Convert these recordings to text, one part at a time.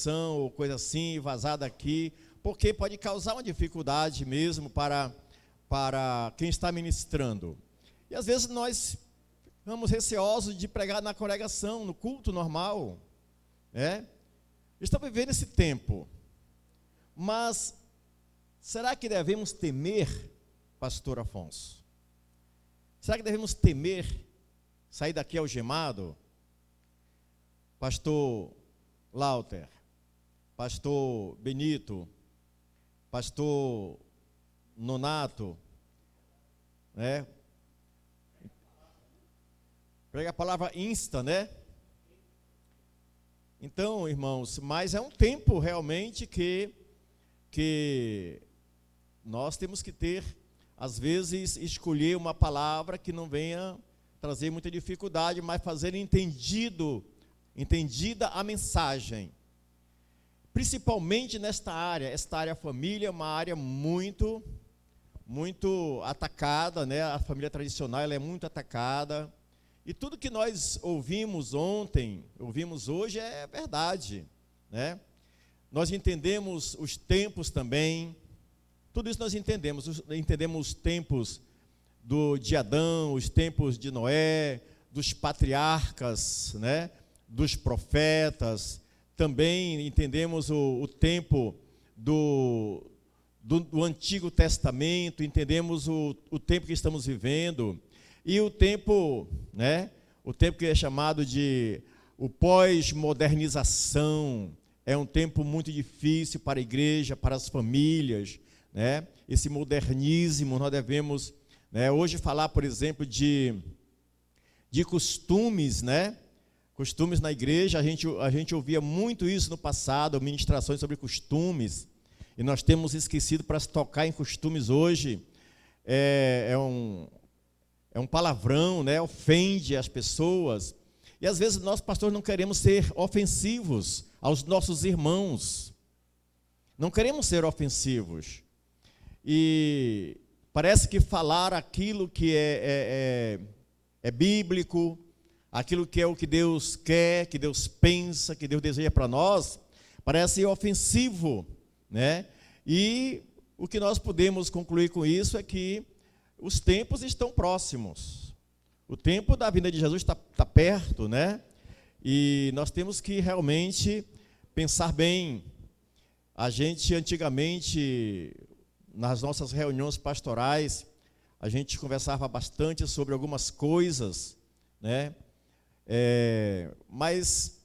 conexão ou coisa assim, vazar daqui, porque pode causar uma dificuldade mesmo para quem está ministrando. E às vezes nós ficamos receosos de pregar na congregação, no culto normal, né? Estamos vivendo esse tempo, mas será que devemos temer, pastor Afonso? Será que devemos temer sair daqui algemado? Pastor Lauter, pastor Benito, pastor Nonato, né? Prega a palavra insta, né? Então, irmãos, mas é um tempo realmente que nós temos que ter, às vezes, escolher uma palavra que não venha trazer muita dificuldade, mas fazer entendida a mensagem. Principalmente nesta área, esta área família é uma área muito atacada, né? A família tradicional ela é muito atacada. E tudo que nós ouvimos ontem, ouvimos hoje é verdade, né? Nós entendemos os tempos também, tudo isso nós entendemos os tempos de Adão, os tempos de Noé, dos patriarcas, né? Dos profetas, também entendemos o tempo do Antigo Testamento, entendemos o tempo que estamos vivendo, e o tempo, né? O tempo que é chamado de o pós-modernização, é um tempo muito difícil para a igreja, para as famílias, né? Esse modernismo, nós devemos, né, hoje falar, por exemplo, de costumes, né? Costumes na igreja, a gente ouvia muito isso no passado, ministrações sobre costumes, e nós temos esquecido para se tocar em costumes hoje, é um palavrão, né? Ofende as pessoas, e às vezes nós, pastores, não queremos ser ofensivos aos nossos irmãos, não queremos ser ofensivos, e parece que falar aquilo que é bíblico, aquilo que é o que Deus quer, que Deus pensa, que Deus deseja para nós, parece ofensivo, né? E o que nós podemos concluir com isso é que os tempos estão próximos. O tempo da vinda de Jesus está perto, né? E nós temos que realmente pensar bem. A gente, antigamente, nas nossas reuniões pastorais, a gente conversava bastante sobre algumas coisas, né? Mas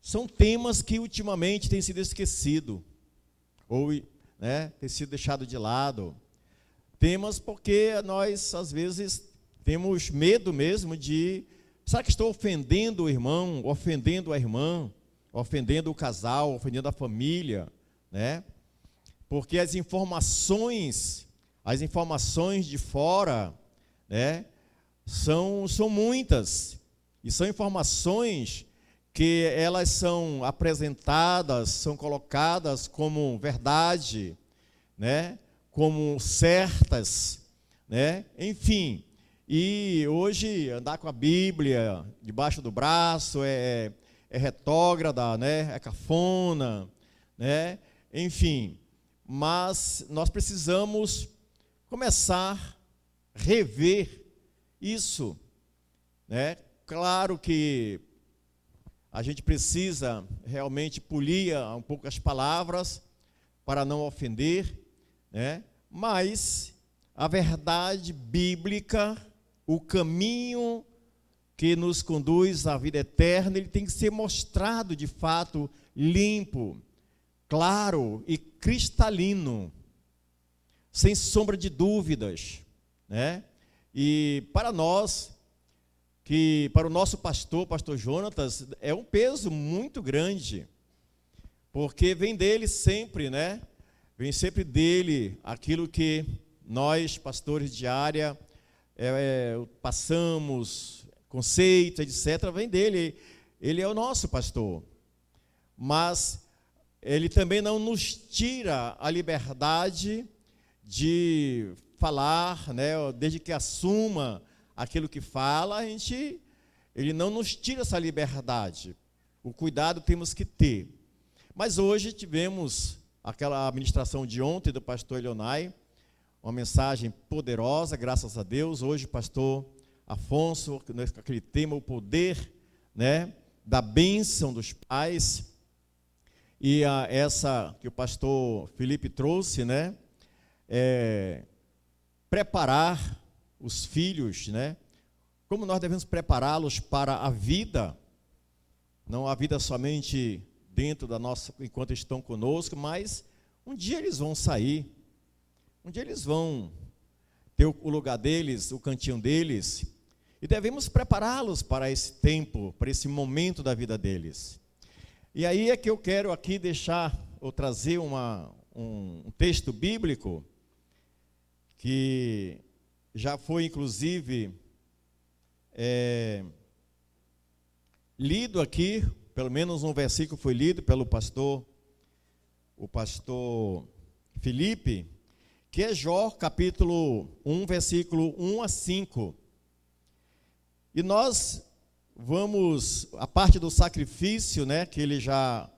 são temas que ultimamente têm sido esquecidos, ou, né, têm sido deixados de lado. Temas porque nós, às vezes, temos medo mesmo de, será que estou ofendendo o irmão, ofendendo a irmã, ofendendo o casal, ofendendo a família, né? Porque as informações de fora, né, são muitas, e são informações que elas são apresentadas, são colocadas como verdade, né, como certas, né, enfim. E hoje andar com a Bíblia debaixo do braço é retrógrada, né, é cafona, né, enfim. Mas nós precisamos começar a rever isso, né? Claro que a gente precisa realmente polir um pouco as palavras para não ofender, né? Mas a verdade bíblica, o caminho que nos conduz à vida eterna, ele tem que ser mostrado de fato limpo, claro e cristalino, sem sombra de dúvidas, né? E para nós, para o nosso pastor Jonatas, é um peso muito grande, porque vem dele sempre, né? Vem sempre dele aquilo que nós, pastores de área, passamos, conceito, etc., vem dele. Ele é o nosso pastor. Mas ele também não nos tira a liberdade de falar, né? Desde que assuma aquilo que fala, ele não nos tira essa liberdade. O cuidado temos que ter. Mas hoje tivemos aquela administração de ontem do pastor Elionai, uma mensagem poderosa, graças a Deus. Hoje o pastor Afonso, aquele tema, o poder, né, da bênção dos pais. E essa que o pastor Felipe trouxe, né, preparar os filhos, né, como nós devemos prepará-los para a vida, não a vida somente dentro da nossa, enquanto estão conosco, mas um dia eles vão sair, um dia eles vão ter o lugar deles, o cantinho deles, e devemos prepará-los para esse tempo, para esse momento da vida deles. E aí é que eu quero aqui deixar, ou trazer um texto bíblico, que já foi inclusive lido aqui, pelo menos um versículo foi lido pelo o pastor Felipe, que é Jó, capítulo 1, versículo 1 a 5. E nós vamos, a parte do sacrifício, né, que ele já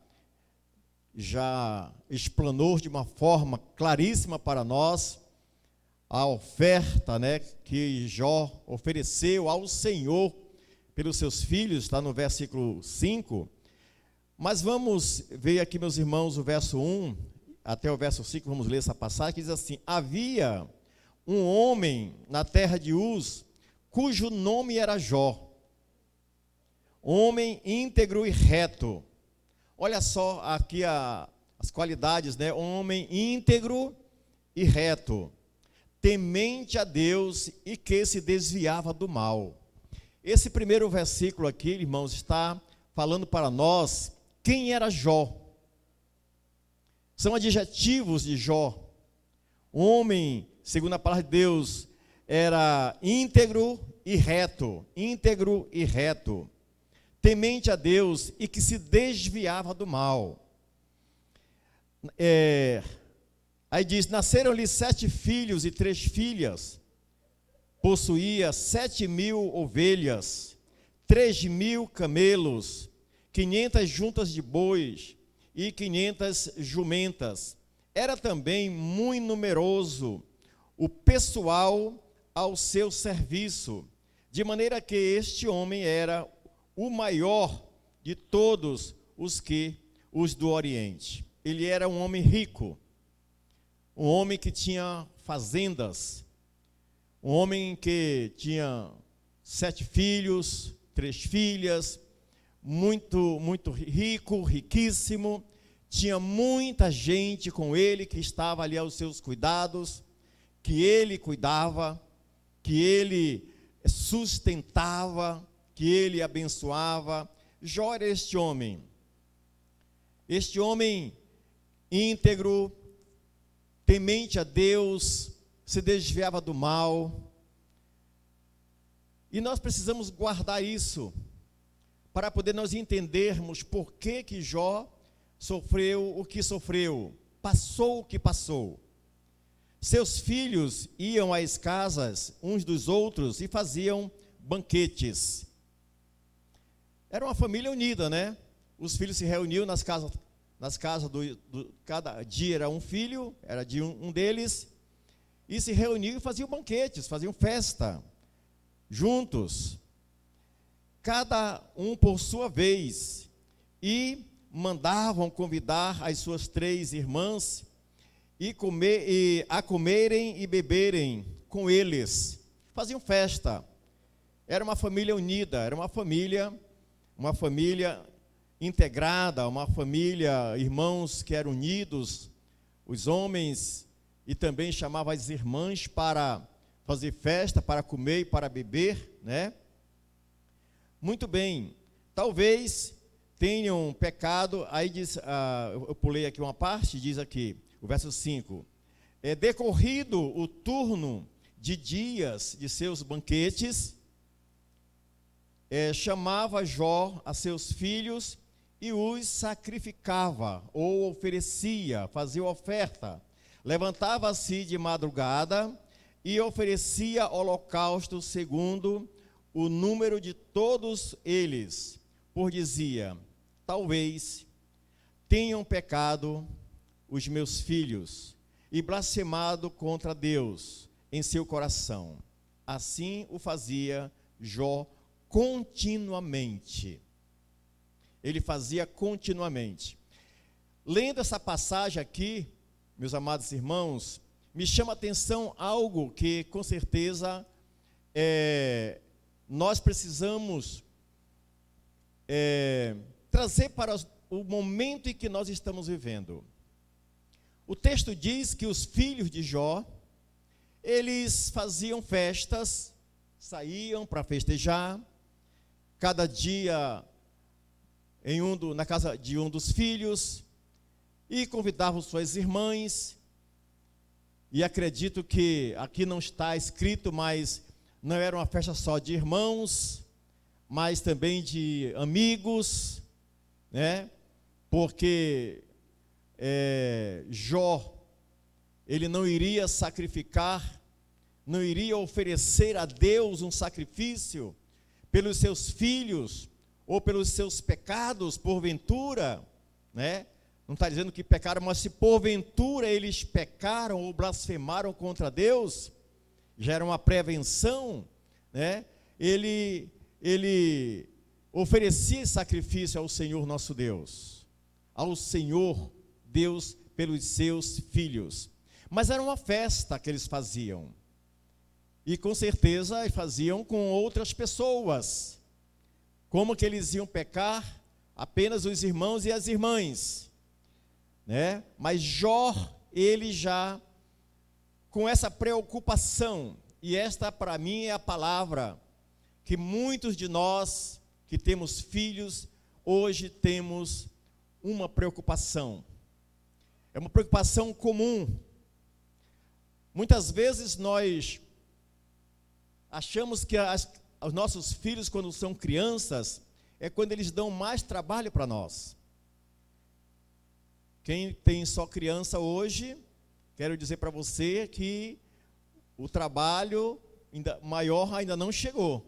explanou de uma forma claríssima para nós, a oferta, né, que Jó ofereceu ao Senhor pelos seus filhos, está no versículo 5, mas vamos ver aqui, meus irmãos, o verso 1 até o verso 5, vamos ler essa passagem, que diz assim: havia um homem na terra de Uz, cujo nome era Jó, homem íntegro e reto. Olha só aqui as qualidades, né? Homem íntegro e reto, temente a Deus e que se desviava do mal. Esse primeiro versículo aqui, irmãos, está falando para nós quem era Jó. São adjetivos de Jó. O homem, segundo a palavra de Deus, era íntegro e reto, temente a Deus e que se desviava do mal. Aí diz: nasceram-lhe 7 filhos e 3 filhas, possuía 7.000 ovelhas, 3.000 camelos, 500 juntas de bois e 500 jumentas. Era também muito numeroso o pessoal ao seu serviço, de maneira que este homem era o maior de todos os do Oriente. Ele era um homem rico, um homem que tinha fazendas, um homem que tinha 7 filhos, 3 filhas, muito rico, riquíssimo, tinha muita gente com ele que estava ali aos seus cuidados, que ele cuidava, que ele sustentava, que ele abençoava. Jó era este homem íntegro, temente a Deus, se desviava do mal. E nós precisamos guardar isso, para poder nós entendermos por que Jó sofreu o que sofreu, passou o que passou. Seus filhos iam às casas uns dos outros e faziam banquetes. Era uma família unida, né? Os filhos se reuniam nas casas cada dia era um filho, era de um deles, e se reuniam e faziam banquetes, faziam festa, juntos, cada um por sua vez, e mandavam convidar as suas 3 irmãs a comerem e beberem com eles. Faziam festa. Era uma família unida, era uma família integrada, uma família, irmãos que eram unidos, os homens, e também chamavam as irmãs para fazer festa, para comer e para beber, né? Muito bem, talvez tenham pecado. Aí diz, eu pulei aqui uma parte, diz aqui, o verso 5, decorrido o turno de dias de seus banquetes, chamava Jó a seus filhos e os sacrificava, ou oferecia, fazia oferta. Levantava-se de madrugada e oferecia holocausto segundo o número de todos eles, por dizia: talvez tenham pecado os meus filhos e blasfemado contra Deus em seu coração. Assim o fazia Jó continuamente. Ele fazia continuamente. Lendo essa passagem aqui, meus amados irmãos, me chama a atenção algo que, com certeza, nós precisamos trazer para o momento em que nós estamos vivendo. O texto diz que os filhos de Jó, eles faziam festas, saíam para festejar, cada dia na casa de um dos filhos, e convidavam suas irmãs, e acredito que aqui não está escrito, mas não era uma festa só de irmãos, mas também de amigos, né? Porque Jó, ele não iria sacrificar, não iria oferecer a Deus um sacrifício pelos seus filhos, ou pelos seus pecados, porventura, né? Não está dizendo que pecaram, mas se porventura eles pecaram ou blasfemaram contra Deus, já era uma prevenção, né? Ele oferecia sacrifício ao Senhor nosso Deus, ao Senhor Deus pelos seus filhos. Mas era uma festa que eles faziam, e com certeza faziam com outras pessoas. Como que eles iam pecar? Apenas os irmãos e as irmãs, né? Mas Jó, ele já com essa preocupação, e esta para mim é a palavra que muitos de nós que temos filhos, hoje temos uma preocupação. É uma preocupação comum. Muitas vezes nós achamos que os nossos filhos, quando são crianças, é quando eles dão mais trabalho para nós. Quem tem só criança hoje, quero dizer para você que o trabalho maior ainda não chegou.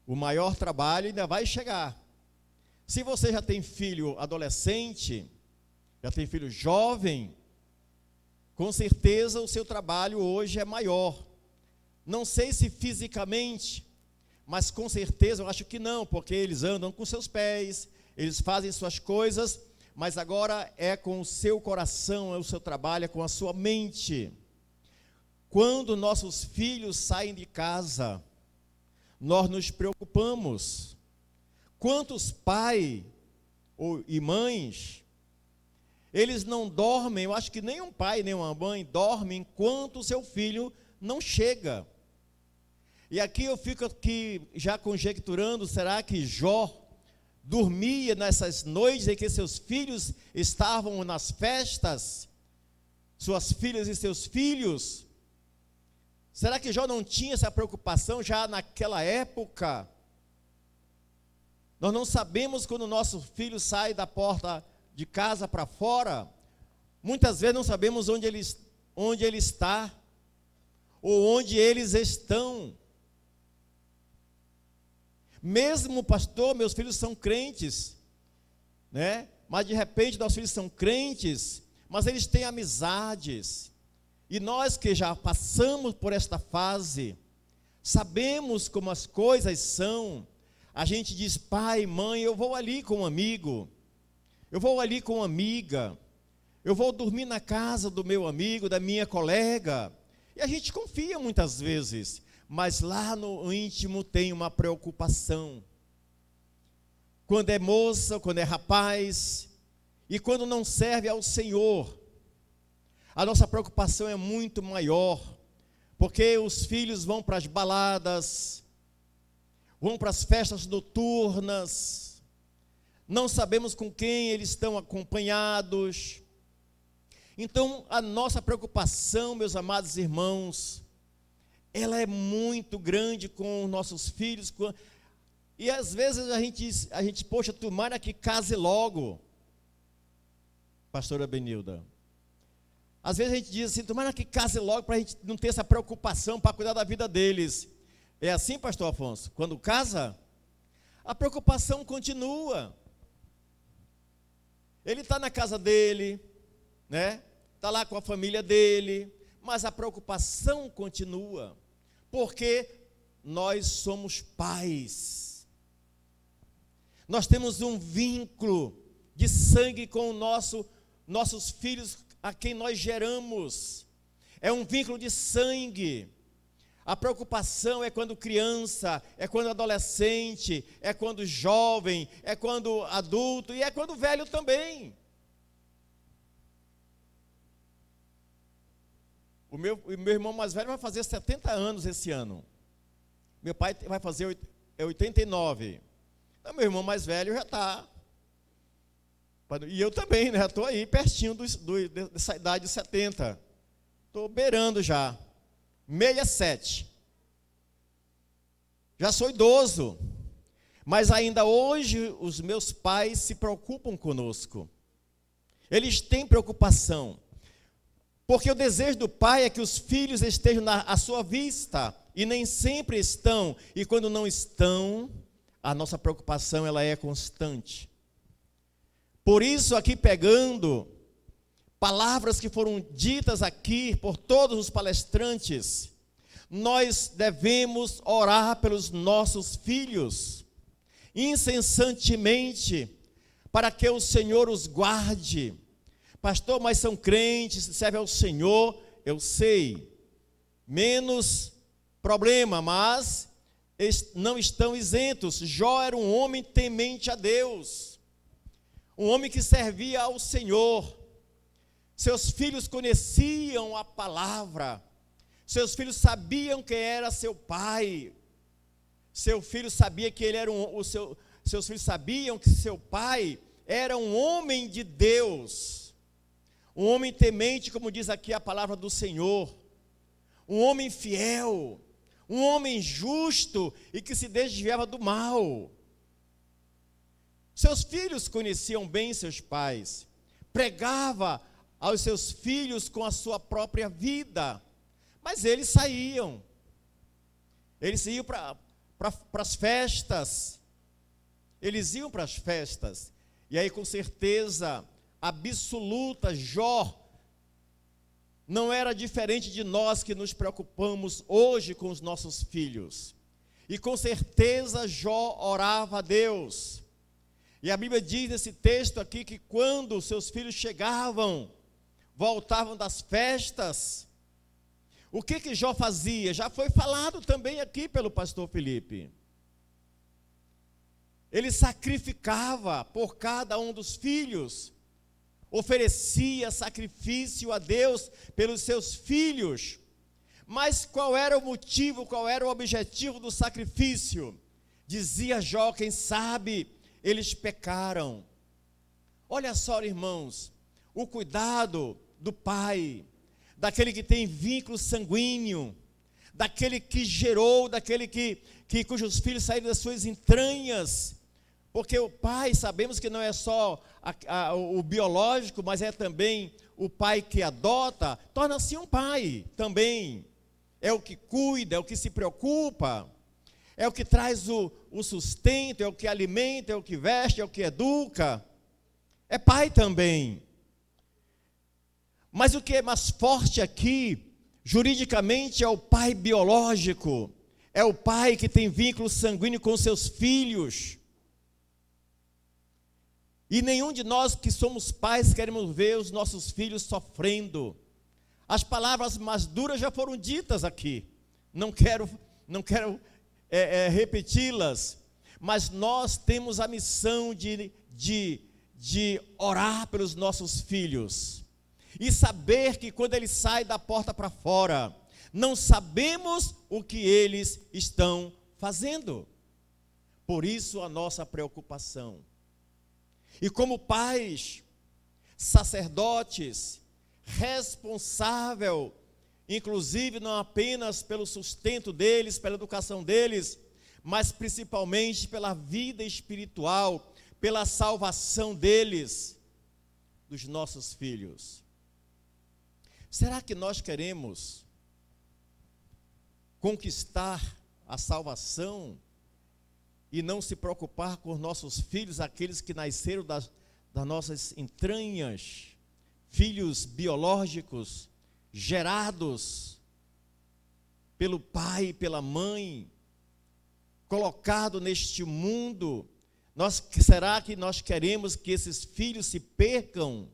O maior trabalho ainda vai chegar. Se você já tem filho adolescente, já tem filho jovem, com certeza o seu trabalho hoje é maior. Não sei se fisicamente, mas com certeza eu acho que não, porque eles andam com seus pés, eles fazem suas coisas, mas agora é com o seu coração, é o seu trabalho, é com a sua mente. Quando nossos filhos saem de casa, nós nos preocupamos. Quantos pais e mães, eles não dormem, eu acho que nem um pai nem uma mãe dorme enquanto o seu filho não chega. E aqui eu fico já conjecturando, será que Jó dormia nessas noites em que seus filhos estavam nas festas, suas filhas e seus filhos? Será que Jó não tinha essa preocupação já naquela época? Nós não sabemos quando o nosso filho sai da porta de casa para fora. Muitas vezes não sabemos onde ele está, ou onde eles estão. Mesmo, pastor, meus filhos são crentes, né? Mas de repente nossos filhos são crentes, mas eles têm amizades. E nós que já passamos por esta fase, sabemos como as coisas são. A gente diz, pai, mãe, eu vou ali com um amigo, eu vou ali com uma amiga, eu vou dormir na casa do meu amigo, da minha colega. E a gente confia muitas vezes, mas lá no íntimo tem uma preocupação. Quando é moça, quando é rapaz, e quando não serve ao Senhor, a nossa preocupação é muito maior, porque os filhos vão para as baladas, vão para as festas noturnas, não sabemos com quem eles estão acompanhados. Então, a nossa preocupação, meus amados irmãos, ela é muito grande com os nossos filhos. E às vezes a gente poxa, tomara que case logo, pastora Benilda. Às vezes a gente diz assim, tomara que case logo para a gente não ter essa preocupação para cuidar da vida deles. É assim, pastor Afonso? Quando casa, a preocupação continua. Ele está na casa dele, né? Está lá com a família dele, mas a preocupação continua, porque nós somos pais. Nós temos um vínculo de sangue com nossos filhos a quem nós geramos. É um vínculo de sangue. A preocupação é quando criança, é quando adolescente, é quando jovem, é quando adulto e é quando velho também. O meu irmão mais velho vai fazer 70 anos esse ano. Meu pai vai fazer 89. Então, meu irmão mais velho já está. E eu também, né? Estou aí pertinho dessa idade de 70. Estou beirando já. 67. Já sou idoso. Mas ainda hoje os meus pais se preocupam conosco. Eles têm preocupação. Porque o desejo do pai é que os filhos estejam à sua vista. E nem sempre estão. E quando não estão, a nossa preocupação ela é constante. Por isso, aqui pegando palavras que foram ditas aqui por todos os palestrantes, nós devemos orar pelos nossos filhos, incessantemente, para que o Senhor os guarde. Pastor, mas são crentes, servem ao Senhor, eu sei, menos problema, mas não estão isentos. Jó era um homem temente a Deus, um homem que servia ao Senhor. Seus filhos conheciam a palavra, seus filhos sabiam quem era seu pai, seu filho sabia que ele era seus filhos sabiam que seu pai era um homem de Deus, um homem temente, como diz aqui a palavra do Senhor, um homem fiel, um homem justo e que se desviava do mal. Seus filhos conheciam bem seus pais, pregava aos seus filhos com a sua própria vida, mas eles iam para as festas, e aí com certeza absoluta, Jó não era diferente de nós que nos preocupamos hoje com os nossos filhos, e com certeza Jó orava a Deus, e a Bíblia diz nesse texto aqui que quando seus filhos voltavam das festas, o que Jó fazia? Já foi falado também aqui pelo pastor Felipe. Ele sacrificava por cada um dos filhos, oferecia sacrifício a Deus pelos seus filhos. Mas qual era o motivo, qual era o objetivo do sacrifício? Dizia Jó, quem sabe eles pecaram. Olha só, irmãos, o cuidado do pai, daquele que tem vínculo sanguíneo, daquele que gerou, daquele cujos filhos saíram das suas entranhas, porque o pai, sabemos que não é só o biológico, mas é também o pai que adota, torna-se um pai também, é o que cuida, é o que se preocupa, é o que traz o sustento, é o que alimenta, é o que veste, é o que educa, é pai também. Mas o que é mais forte aqui, juridicamente, é o pai biológico, é o pai que tem vínculo sanguíneo com seus filhos. E nenhum de nós que somos pais queremos ver os nossos filhos sofrendo. As palavras mais duras já foram ditas aqui, não quero repeti-las, mas nós temos a missão de orar pelos nossos filhos. E saber que quando ele sai da porta para fora, não sabemos o que eles estão fazendo. Por isso a nossa preocupação. E como pais, sacerdotes, responsável, inclusive não apenas pelo sustento deles, pela educação deles, mas principalmente pela vida espiritual, pela salvação deles, dos nossos filhos. Será que nós queremos conquistar a salvação e não se preocupar com os nossos filhos, aqueles que nasceram das nossas entranhas, filhos biológicos, gerados pelo pai e pela mãe, colocado neste mundo, será que nós queremos que esses filhos se percam?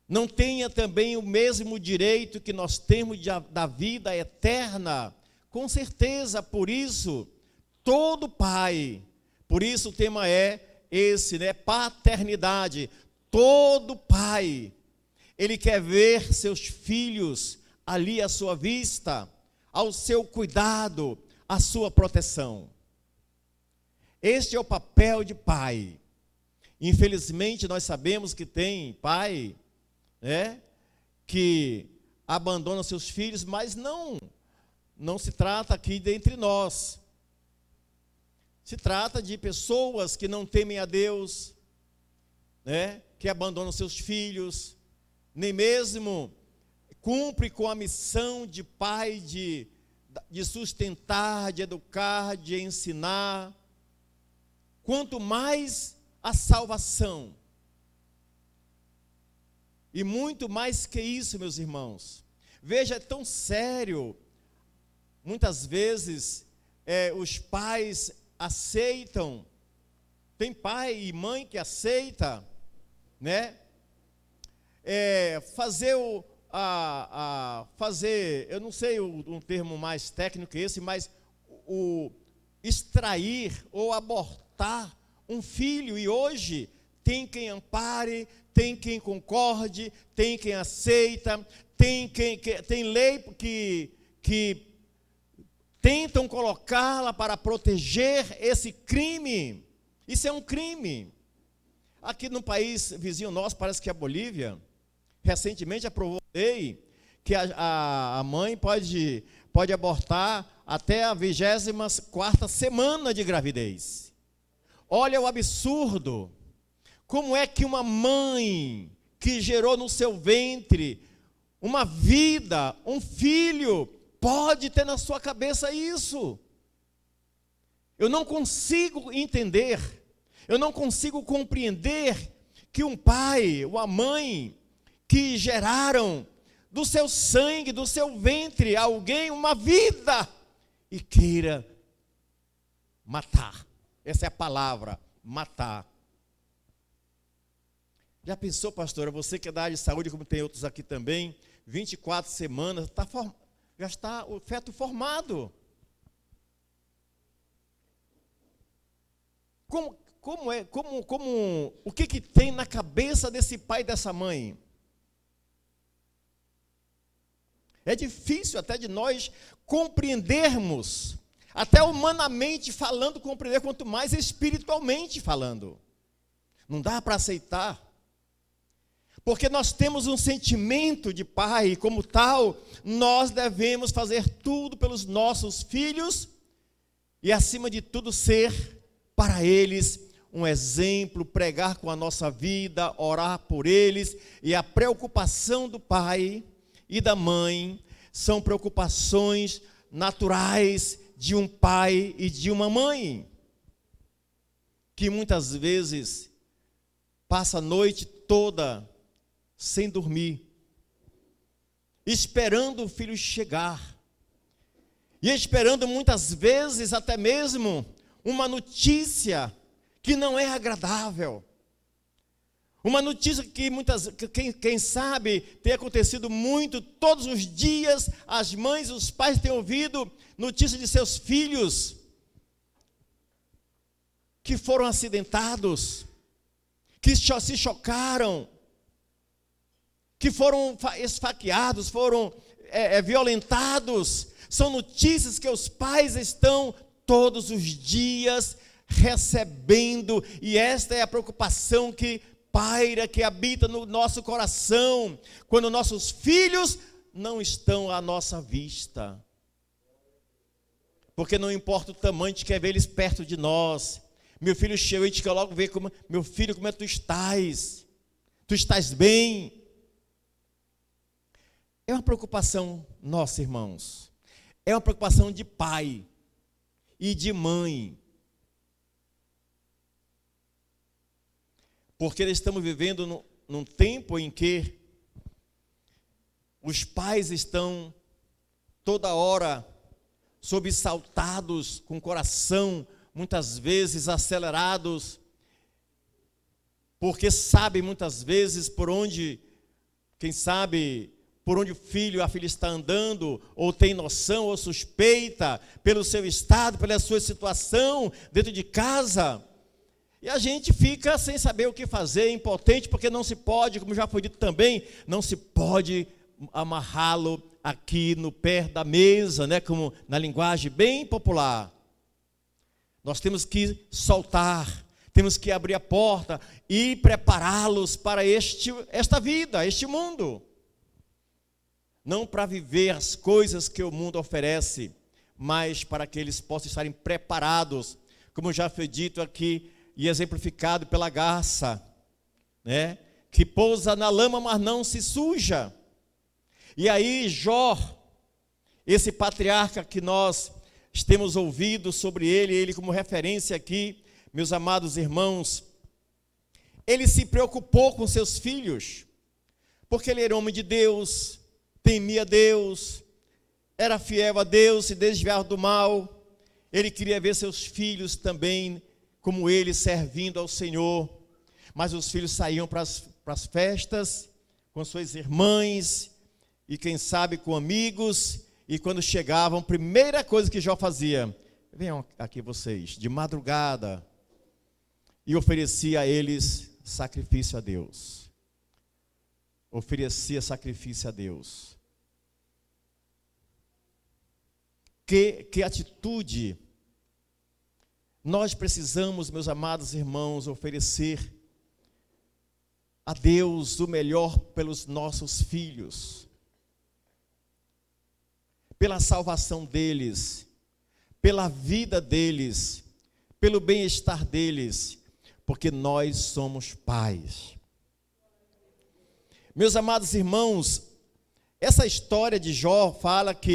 Não tenha também o mesmo direito que nós temos da vida eterna? Com certeza, por isso, todo pai, por isso o tema é esse, né? Paternidade. Todo pai, ele quer ver seus filhos ali à sua vista, ao seu cuidado, à sua proteção. Este é o papel de pai. Infelizmente, nós sabemos que tem pai, né, que abandona seus filhos, mas não se trata aqui dentre nós. Se trata de pessoas que não temem a Deus, né, que abandonam seus filhos, nem mesmo cumpre com a missão de pai de sustentar, de educar, de ensinar. Quanto mais a salvação. E muito mais que isso, meus irmãos. Veja, é tão sério. Muitas vezes os pais aceitam. Tem pai e mãe que aceita, né? Fazer, eu não sei um termo mais técnico que esse, mas o extrair ou abortar um filho. E hoje tem quem ampare, tem quem concorde, tem quem aceita, tem lei que tentam colocá-la para proteger esse crime. Isso é um crime. Aqui no país vizinho nosso, parece que é a Bolívia, recentemente aprovou lei que a mãe pode abortar até a 24ª semana de gravidez. Olha o absurdo. Como é que uma mãe que gerou no seu ventre uma vida, um filho, pode ter na sua cabeça isso? Eu não consigo entender, eu não consigo compreender que um pai, uma mãe, que geraram do seu sangue, do seu ventre, alguém, uma vida, e queira matar. Essa é a palavra, matar. Já pensou, pastora, você que é da área de saúde, como tem outros aqui também, 24 semanas, já está o feto formado. O que tem na cabeça desse pai e dessa mãe? É difícil até de nós compreendermos, até humanamente falando, compreender, quanto mais espiritualmente falando. Não dá para aceitar. Porque nós temos um sentimento de pai, e como tal, nós devemos fazer tudo pelos nossos filhos e, acima de tudo, ser para eles um exemplo, pregar com a nossa vida, orar por eles. E a preocupação do pai e da mãe são preocupações naturais de um pai e de uma mãe, que muitas vezes passa a noite toda sem dormir, esperando o filho chegar, e esperando muitas vezes até mesmo uma notícia que não é agradável, uma notícia que quem sabe tem acontecido muito, todos os dias as mães e os pais têm ouvido notícia de seus filhos que foram acidentados, que se chocaram, que foram esfaqueados, foram violentados. São notícias que os pais estão todos os dias recebendo, e esta é a preocupação que paira, que habita no nosso coração, quando nossos filhos não estão à nossa vista. Porque não importa o tamanho, a gente quer ver eles perto de nós. Meu filho chegou, a gente quer logo ver meu filho, como é que tu estás? Tu estás bem? É uma preocupação nossa, irmãos. É uma preocupação de pai e de mãe. Porque estamos vivendo num tempo em que os pais estão toda hora sobressaltados, com o coração muitas vezes acelerados, porque sabem muitas vezes por onde, quem sabe, por onde o filho, a filha está andando, ou tem noção, ou suspeita, pelo seu estado, pela sua situação dentro de casa. E a gente fica sem saber o que fazer, impotente, porque não se pode, como já foi dito também, não se pode amarrá-lo aqui no pé da mesa, né, como na linguagem bem popular. Nós temos que soltar, temos que abrir a porta e prepará-los para esta vida, este mundo. Não para viver as coisas que o mundo oferece, mas para que eles possam estarem preparados, como já foi dito aqui e exemplificado pela garça, né? Que pousa na lama, mas não se suja. E aí Jó, esse patriarca que nós temos ouvido sobre ele como referência aqui, meus amados irmãos, ele se preocupou com seus filhos, porque ele era homem de Deus, temia Deus, era fiel a Deus, se desviava do mal. Ele queria ver seus filhos também, como ele, servindo ao Senhor. Mas os filhos saíam para as festas, com suas irmãs, e quem sabe com amigos, e quando chegavam, primeira coisa que Jó fazia, venham aqui vocês, de madrugada, e oferecia a eles sacrifício a Deus. Oferecia sacrifício a Deus. Que atitude nós precisamos, meus amados irmãos, oferecer a Deus o melhor pelos nossos filhos, pela salvação deles, pela vida deles, pelo bem-estar deles, porque nós somos pais. Meus amados irmãos, essa história de Jó fala que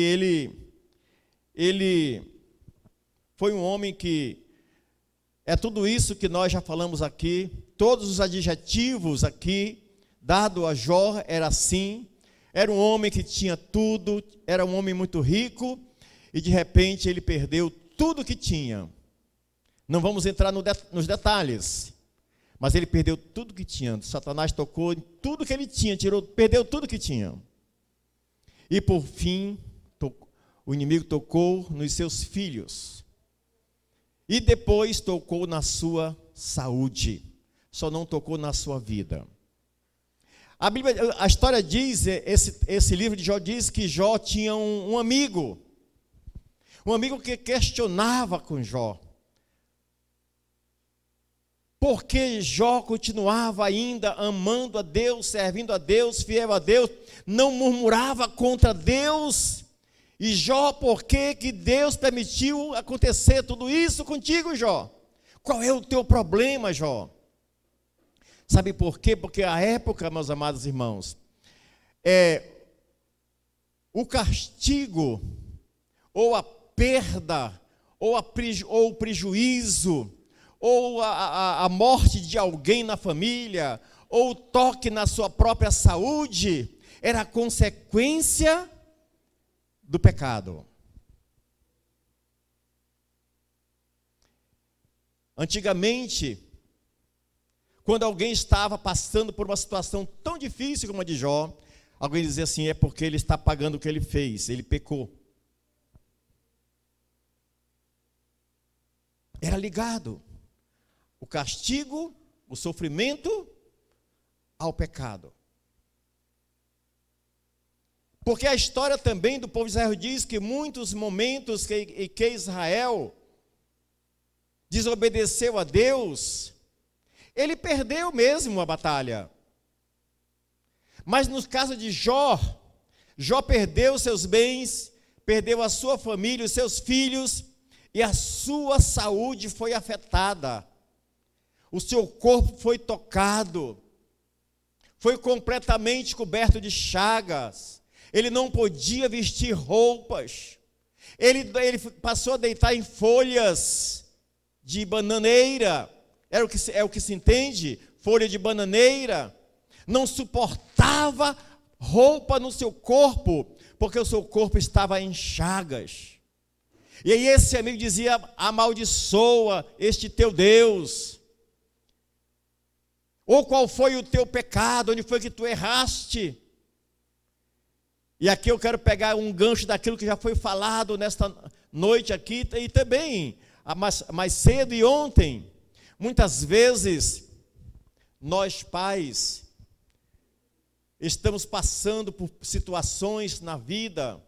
ele foi um homem que é tudo isso que nós já falamos aqui, todos os adjetivos aqui dado a Jó era assim. Era um homem que tinha tudo, era um homem muito rico, e de repente ele perdeu tudo que tinha. Não vamos entrar nos detalhes, mas ele perdeu tudo que tinha. Satanás tocou em tudo que ele tinha, perdeu tudo que tinha. E por fim, o inimigo tocou nos seus filhos. E depois tocou na sua saúde. Só não tocou na sua vida. A história diz, esse livro de Jó diz que Jó tinha um amigo que questionava com Jó. Porque Jó continuava ainda amando a Deus, servindo a Deus, fiel a Deus, não murmurava contra Deus. E Jó, por que Deus permitiu acontecer tudo isso contigo, Jó? Qual é o teu problema, Jó? Sabe por quê? Porque a época, meus amados irmãos, o castigo, ou a perda, ou o prejuízo, ou a morte de alguém na família, ou o toque na sua própria saúde, era consequência do pecado. Antigamente, quando alguém estava passando por uma situação tão difícil como a de Jó, alguém dizia assim, é porque ele está pagando o que ele fez, ele pecou. Era ligado o castigo, o sofrimento ao pecado. Porque a história também do povo de Israel diz que muitos momentos que Israel desobedeceu a Deus, ele perdeu mesmo a batalha. Mas no caso de Jó, Jó perdeu seus bens, perdeu a sua família, os seus filhos, e a sua saúde foi afetada. O seu corpo foi tocado, foi completamente coberto de chagas. Ele não podia vestir roupas. Ele passou a deitar em folhas de bananeira. É o que se entende, folha de bananeira, não suportava roupa no seu corpo, porque o seu corpo estava em chagas. E aí esse amigo dizia: amaldiçoa este teu Deus. Ou qual foi o teu pecado, onde foi que tu erraste? E aqui eu quero pegar um gancho daquilo que já foi falado nesta noite aqui, e também mais cedo e ontem. Muitas vezes, nós pais estamos passando por situações na vida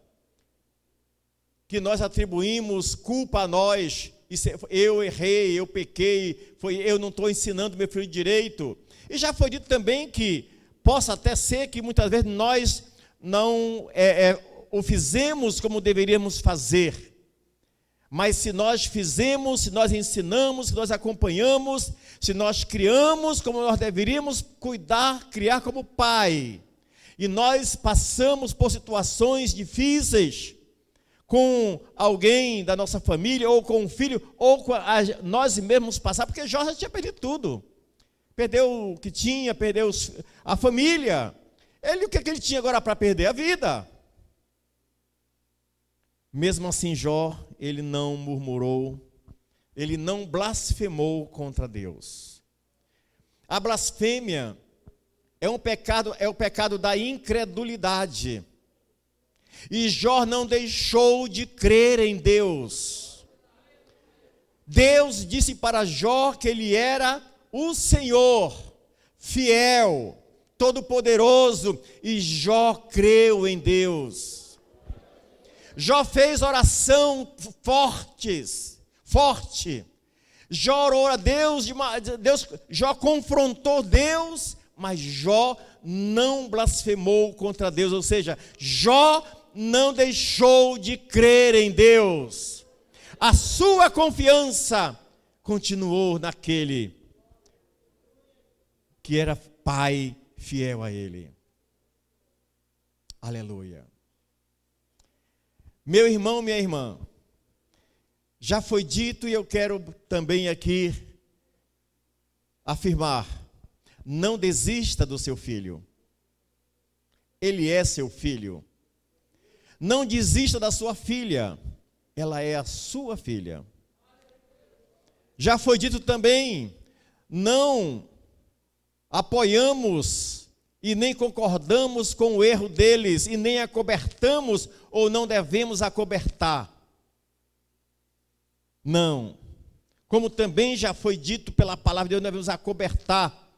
que nós atribuímos culpa a nós. Eu errei, eu pequei, eu não estou ensinando meu filho direito. E já foi dito também que possa até ser que muitas vezes nós não o fizemos como deveríamos fazer. Mas se nós fizemos, se nós ensinamos, se nós acompanhamos, se nós criamos como nós deveríamos cuidar, criar como pai, e nós passamos por situações difíceis com alguém da nossa família, ou com um filho, ou com nós mesmos passar, porque Jó tinha perdido tudo. Perdeu o que tinha, perdeu a família. O que ele tinha agora para perder? A vida. Mesmo assim, Jó, ele não murmurou, ele não blasfemou contra Deus. A blasfêmia é o pecado da incredulidade. E Jó não deixou de crer em Deus. Deus disse para Jó que ele era o Senhor, fiel, todo-poderoso, e Jó creu em Deus. Jó fez oração forte. Jó orou a Deus, Jó confrontou Deus, mas Jó não blasfemou contra Deus, ou seja, Jó não deixou de crer em Deus. A sua confiança continuou naquele que era pai fiel a ele. Aleluia. Meu irmão, minha irmã, já foi dito e eu quero também aqui afirmar: não desista do seu filho. Ele é seu filho. Não desista da sua filha. Ela é a sua filha. Já foi dito também: não apoiamos e nem concordamos com o erro deles, e nem acobertamos ou não devemos acobertar. Não. Como também já foi dito pela palavra de Deus, devemos acobertar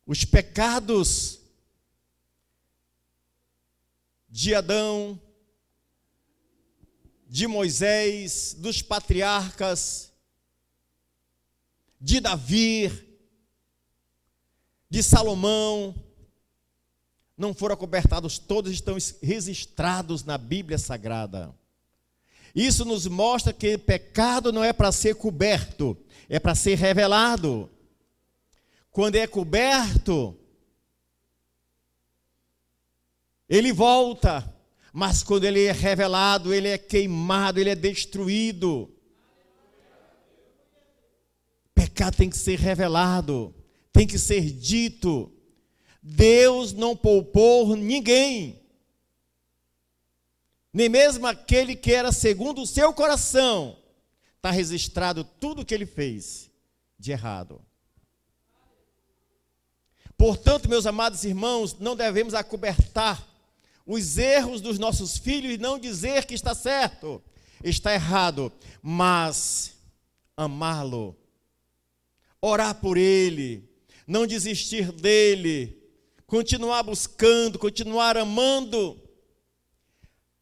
os pecados de Adão, de Moisés, dos patriarcas, de Davi, de Salomão. Não foram acobertados, todos estão registrados na Bíblia Sagrada. Isso nos mostra que pecado não é para ser coberto, é para ser revelado. Quando é coberto, ele volta, mas quando ele é revelado, ele é queimado, ele é destruído. Pecado tem que ser revelado, tem que ser dito. Deus não poupou ninguém, nem mesmo aquele que era segundo o seu coração. Está registrado tudo o que ele fez de errado. Portanto, meus amados irmãos, não devemos acobertar os erros dos nossos filhos e não dizer que está certo, está errado, mas amá-lo, orar por ele, não desistir dele, continuar buscando, continuar amando.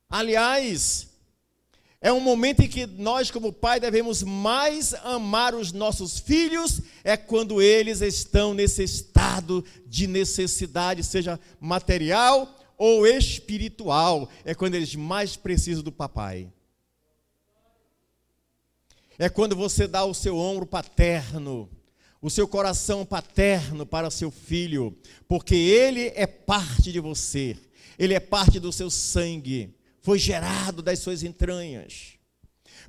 Aliás, é um momento em que nós, como pai, devemos mais amar os nossos filhos, é quando eles estão nesse estado de necessidade, seja material ou espiritual, é quando eles mais precisam do papai. É quando você dá o seu ombro paterno, o seu coração paterno para seu filho, porque ele é parte de você, ele é parte do seu sangue, foi gerado das suas entranhas.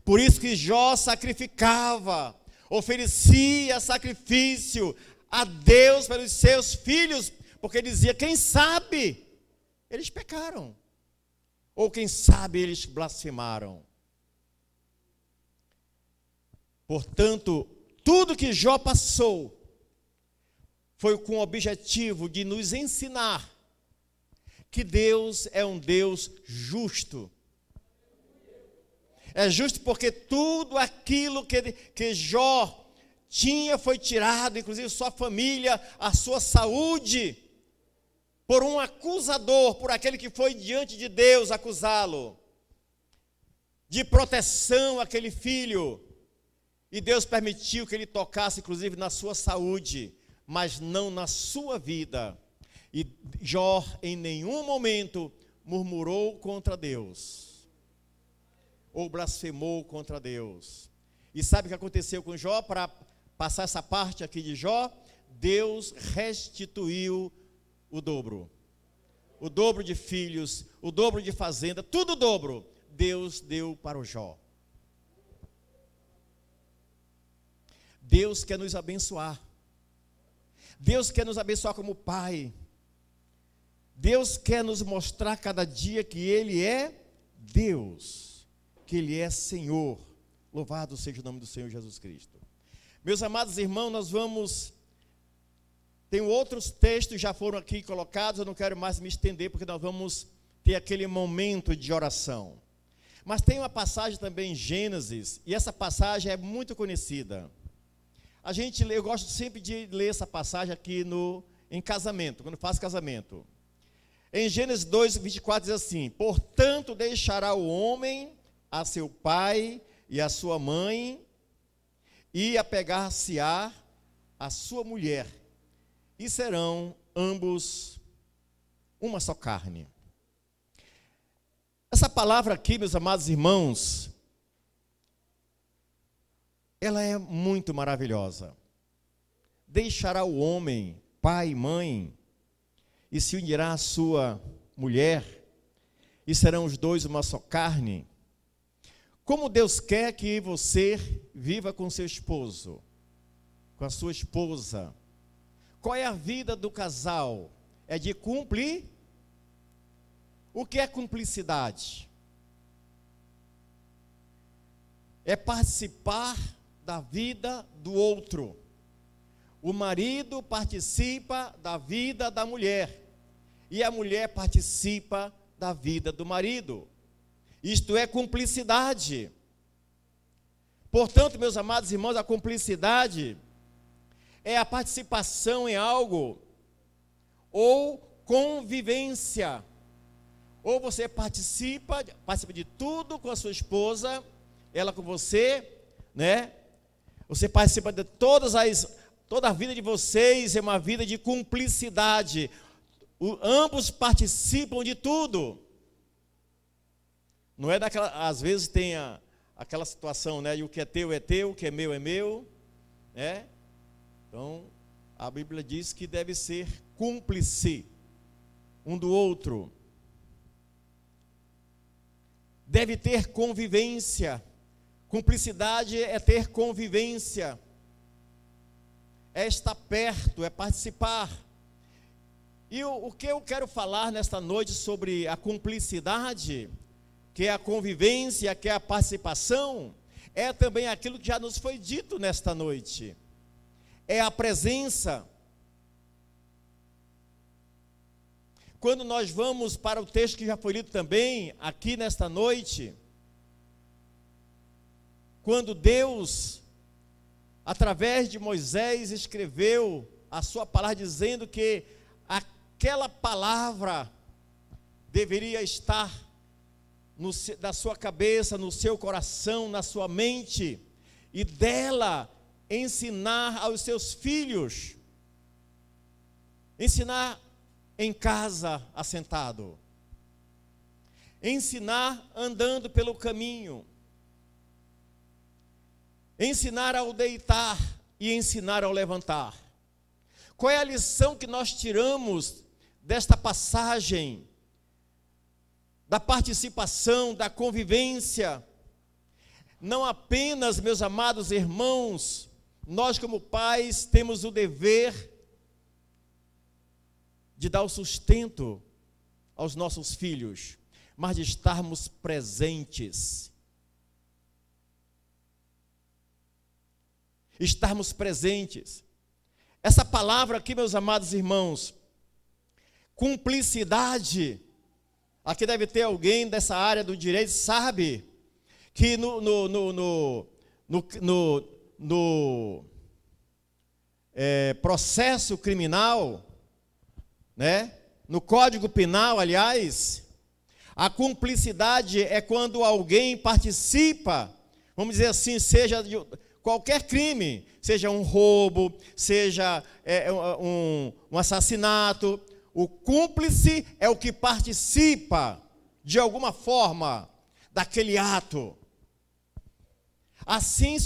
Por isso que Jó sacrificava oferecia sacrifício a Deus pelos seus filhos, porque dizia, quem sabe eles pecaram, ou quem sabe eles blasfemaram. Portanto, tudo que Jó passou foi com o objetivo de nos ensinar que Deus é um Deus justo. É justo porque tudo aquilo que Jó tinha foi tirado, inclusive sua família, a sua saúde, por um acusador, por aquele que foi diante de Deus acusá-lo, de proteção àquele filho. E Deus permitiu que ele tocasse, inclusive, na sua saúde, mas não na sua vida. E Jó, em nenhum momento, murmurou contra Deus, ou blasfemou contra Deus. E sabe o que aconteceu com Jó? Para passar essa parte aqui de Jó, Deus restituiu o dobro de filhos, o dobro de fazenda, tudo o dobro, Deus deu para o Jó. Deus quer nos abençoar. Deus quer nos abençoar como Pai. Deus quer nos mostrar cada dia que Ele é Deus, que Ele é Senhor. Louvado seja o nome do Senhor Jesus Cristo. Meus amados irmãos, nós vamos... Tem outros textos já foram aqui colocados, eu não quero mais me estender, porque nós vamos ter aquele momento de oração. Mas tem uma passagem também em Gênesis, e essa passagem é muito conhecida. Eu gosto sempre de ler essa passagem aqui em casamento, quando faço casamento. Em Gênesis 2, 24 diz assim: portanto deixará o homem a seu pai e a sua mãe, e apegar-se-á a sua mulher, e serão ambos uma só carne. Essa palavra aqui, meus amados irmãos, ela é muito maravilhosa. Deixará o homem, pai e mãe, e se unirá à sua mulher, e serão os dois uma só carne. Como Deus quer que você viva com seu esposo, com a sua esposa. Qual é a vida do casal? É de cumprir. O que é cumplicidade? É participar da vida do outro. O marido participa da vida da mulher, e a mulher participa da vida do marido. Isto é cumplicidade. Portanto, meus amados irmãos, a cumplicidade é a participação em algo, ou convivência. Ou você participa de tudo com a sua esposa, ela com você, né? Você participa de toda a vida de vocês, é uma vida de cumplicidade. Ambos participam de tudo. Não é daquela, às vezes tem aquela situação, né? E o que é teu, o que é meu, né? Então, a Bíblia diz que deve ser cúmplice um do outro. Deve ter convivência. Cumplicidade é ter convivência. É estar perto, é participar. E o que eu quero falar nesta noite sobre a cumplicidade, que é a convivência, que é a participação, é também aquilo que já nos foi dito nesta noite. É a presença. Quando nós vamos para o texto que já foi lido também, aqui nesta noite, quando Deus, através de Moisés, escreveu a sua palavra, dizendo que aquela palavra deveria estar na sua cabeça, no seu coração, na sua mente, e dela ensinar aos seus filhos, ensinar em casa assentado, ensinar andando pelo caminho, ensinar ao deitar e ensinar ao levantar. Qual é a lição que nós tiramos desta passagem, da participação, da convivência? Não apenas, meus amados irmãos, nós como pais temos o dever de dar o sustento aos nossos filhos, mas de estarmos presentes. Estarmos presentes. Essa palavra aqui, meus amados irmãos, cumplicidade, aqui deve ter alguém dessa área do direito, sabe que no processo criminal, né? No Código Penal, aliás, a cumplicidade é quando alguém participa, vamos dizer assim, seja de qualquer crime, seja um roubo, seja um assassinato. O cúmplice é o que participa, de alguma forma, daquele ato. Assim,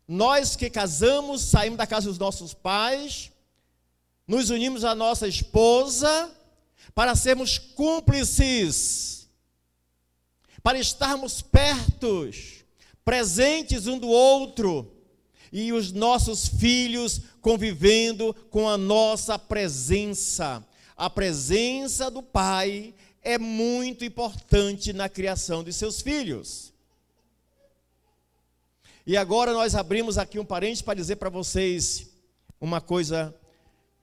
nós que casamos, saímos da casa dos nossos pais, nos unimos à nossa esposa para sermos cúmplices, para estarmos perto, presentes um do outro, e os nossos filhos convivendo com a nossa presença. A presença do pai é muito importante na criação de seus filhos. E agora nós abrimos aqui um parênteses para dizer para vocês uma coisa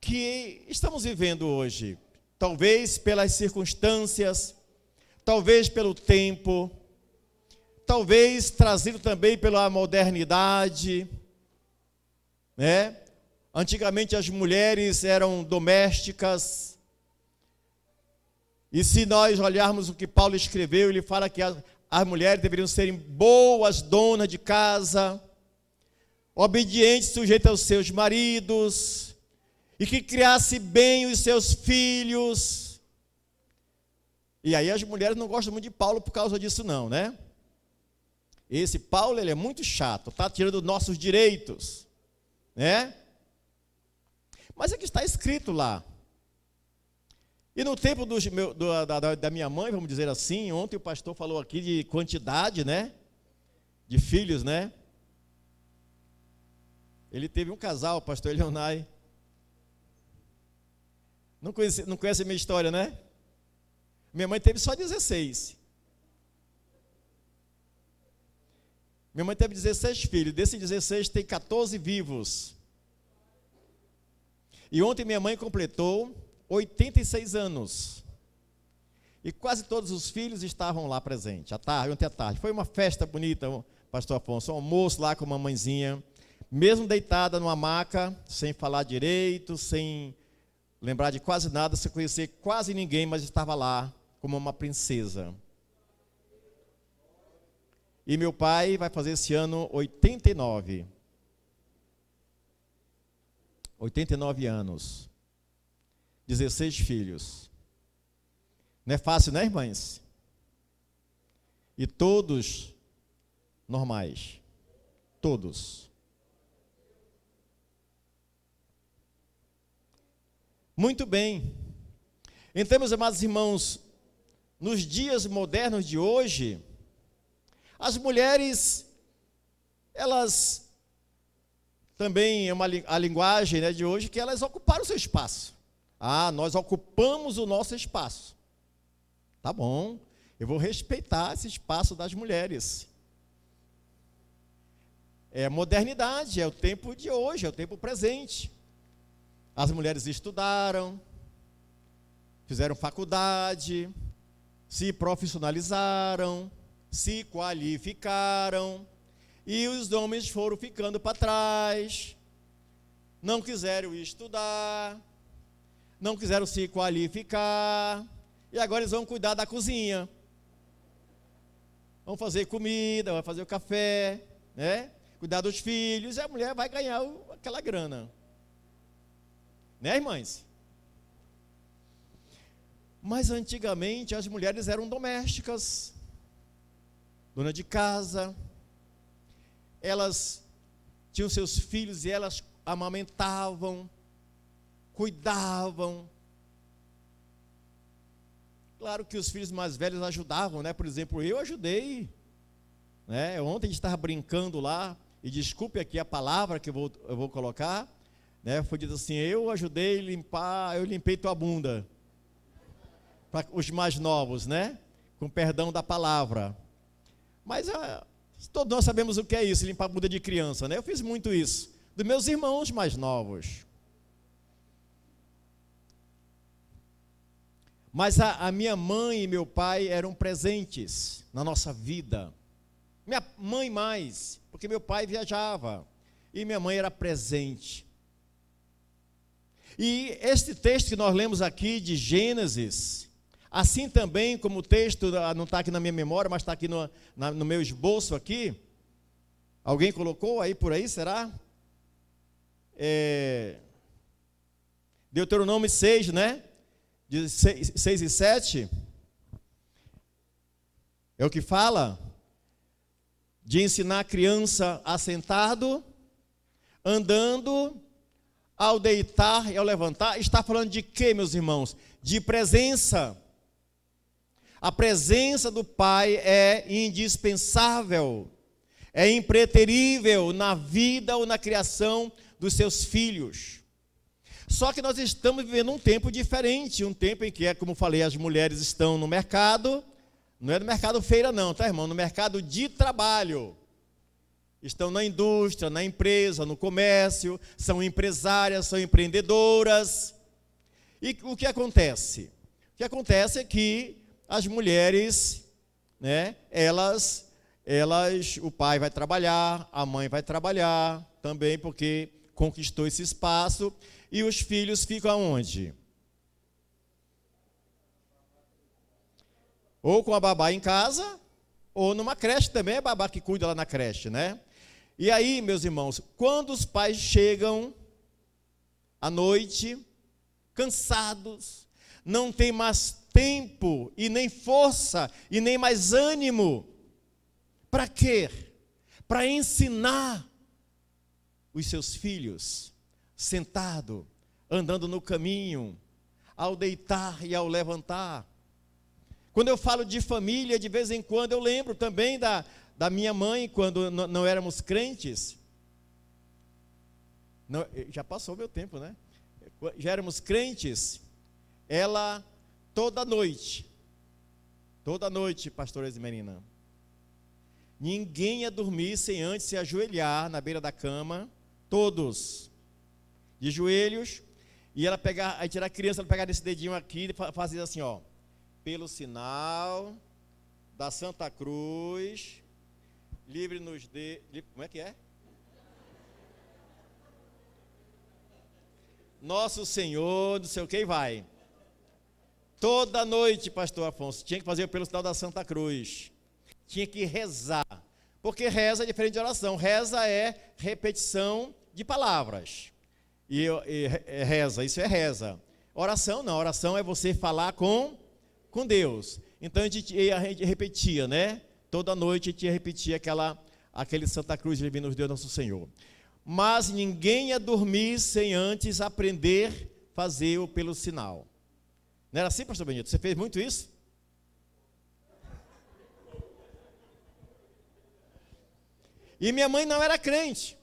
que estamos vivendo hoje, talvez pelas circunstâncias, talvez pelo tempo, talvez trazido também pela modernidade, né? Antigamente as mulheres eram domésticas, e se nós olharmos o que Paulo escreveu, ele fala que as mulheres deveriam serem boas donas de casa, obedientes, sujeitas aos seus maridos, e que criasse bem os seus filhos. E aí as mulheres não gostam muito de Paulo por causa disso não, né? Esse Paulo, ele é muito chato, está tirando nossos direitos, né? Mas é que está escrito lá. E no tempo da minha mãe, vamos dizer assim, ontem o pastor falou aqui de quantidade, né? De filhos, né? Ele teve um casal, o pastor Leonai. Não conhece a minha história, né? Minha mãe teve só 16. Minha mãe teve 16 filhos. Desses 16 tem 14 vivos. E ontem minha mãe completou 86 anos. E quase todos os filhos estavam lá presentes, ontem à tarde. Foi uma festa bonita, pastor Afonso. Um almoço lá com a mamãezinha. Mesmo deitada numa maca, sem falar direito, sem lembrar de quase nada, sem conhecer quase ninguém, mas estava lá como uma princesa. E meu pai vai fazer esse ano 89. 89 anos. 16 filhos. Não é fácil, né, irmãs? E todos normais. Todos. Muito bem. Então, meus amados irmãos, nos dias modernos de hoje, as mulheres, elas também é a linguagem, né, de hoje, que elas ocuparam o seu espaço. Ah, nós ocupamos o nosso espaço. Tá bom, eu vou respeitar esse espaço das mulheres. É a modernidade, é o tempo de hoje, é o tempo presente. As mulheres estudaram, fizeram faculdade, se profissionalizaram, se qualificaram, e os homens foram ficando para trás, não quiseram estudar, não quiseram se qualificar, e agora eles vão cuidar da cozinha. Vão fazer comida, vão fazer o café, né? Cuidar dos filhos, e a mulher vai ganhar aquela grana. Né, irmãs? Mas antigamente as mulheres eram domésticas, dona de casa, elas tinham seus filhos e elas amamentavam, cuidavam. Claro que os filhos mais velhos ajudavam, né? Por exemplo, eu ajudei, né? Ontem a gente estava brincando lá, e desculpe aqui a palavra que eu vou colocar, né? Foi dito assim: eu ajudei a limpar, eu limpei tua bunda. Para os mais novos, né? Com perdão da palavra. Mas todos nós sabemos o que é isso, limpar a bunda de criança, né? Eu fiz muito isso, dos meus irmãos mais novos. Mas a minha mãe e meu pai eram presentes na nossa vida. Minha mãe mais, porque meu pai viajava e minha mãe era presente. E este texto que nós lemos aqui de Gênesis, assim também como o texto, não está aqui na minha memória, mas está aqui no meu esboço aqui. Alguém colocou aí por aí, será? Deuteronômio 6, né? De 6 e 7. É o que fala de ensinar a criança assentado, andando, ao deitar e ao levantar. Está falando de quê, meus irmãos? De presença. A presença do Pai é indispensável, é impreterível na vida ou na criação dos seus filhos. Só que nós estamos vivendo um tempo diferente, um tempo em que, como falei, as mulheres estão no mercado, não é no mercado feira não, tá, irmão? No mercado de trabalho. Estão na indústria, na empresa, no comércio, são empresárias, são empreendedoras. E o que acontece? O que acontece é que as mulheres, né, o pai vai trabalhar, a mãe vai trabalhar também, porque conquistou esse espaço, e os filhos ficam aonde? Ou com a babá em casa, ou numa creche também, é a babá que cuida lá na creche, né? E aí, meus irmãos, quando os pais chegam à noite, cansados, não tem mais tempo e nem força e nem mais ânimo, para quê? Para ensinar os seus filhos, sentado, andando no caminho, ao deitar e ao levantar. Quando eu falo de família, de vez em quando eu lembro também da minha mãe, quando não éramos crentes. Não, já passou o meu tempo, né? Já éramos crentes. Ela, toda noite, pastora Esmerina, ninguém ia dormir sem antes se ajoelhar na beira da cama, todos, de joelhos, e ela pegar, aí tirar a criança, ela pegar esse dedinho aqui e fazia assim, ó, pelo sinal da Santa Cruz, livre-nos de... Como é que é? Nosso Senhor, não sei o que, e vai. Toda noite, pastor Afonso, tinha que fazer pelo sinal da Santa Cruz. Tinha que rezar. Porque reza é diferente de oração. Reza é repetição de palavras. Reza, isso é reza. Oração não, oração é você falar com Deus. Então a gente repetia, né? Toda noite a gente repetia aquele Santa Cruz, livre-nos Deus nosso Senhor. Mas ninguém ia dormir sem antes aprender a fazer o pelo sinal. Não era assim, pastor Benito? Você fez muito isso? E minha mãe não era crente.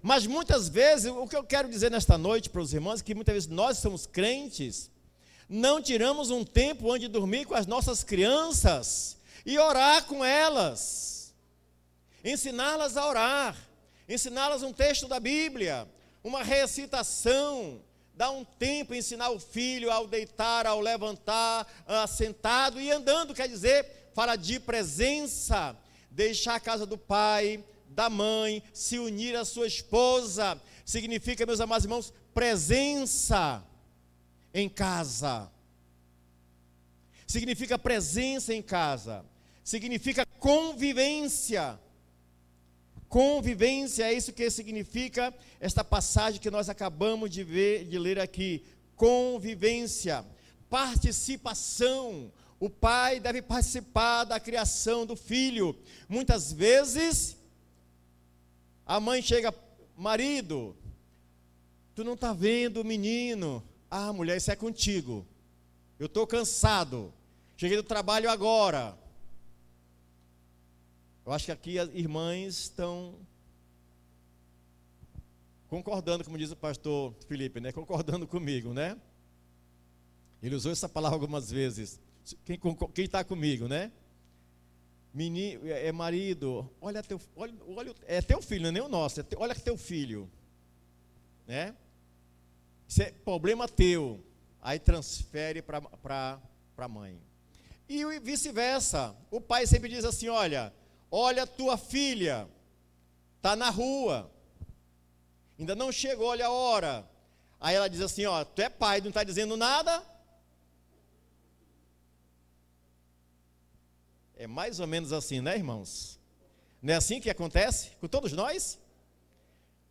Mas muitas vezes, o que eu quero dizer nesta noite para os irmãos, é que muitas vezes nós somos crentes, não tiramos um tempo antes de dormir com as nossas crianças e orar com elas, ensiná-las a orar, ensiná-las um texto da Bíblia, uma recitação, dar um tempo, ensinar o filho ao deitar, ao levantar, sentado e andando, quer dizer, fala de presença, deixar a casa do pai, da mãe, se unir à sua esposa, significa, meus amados irmãos, presença em casa, significa presença em casa, significa convivência. Convivência é isso que significa esta passagem que nós acabamos de ler aqui. Convivência, participação. O pai deve participar da criação do filho. Muitas vezes a mãe chega, marido, tu não está vendo o menino? Ah, mulher, isso é contigo. Eu estou cansado. Cheguei do trabalho agora. Eu acho que aqui as irmãs estão concordando, como diz o pastor Felipe, né? Concordando comigo, né? Ele usou essa palavra algumas vezes. Quem está comigo, né? Menino, marido, olha, é teu filho, não é nem o nosso, olha que teu filho, né? Isso é problema teu, aí transfere para a mãe. E vice-versa, o pai sempre diz assim, olha tua filha, está na rua, ainda não chegou, olha a hora. Aí ela diz assim, tu é pai, não está dizendo nada? É mais ou menos assim, né, irmãos? Não é assim que acontece com todos nós?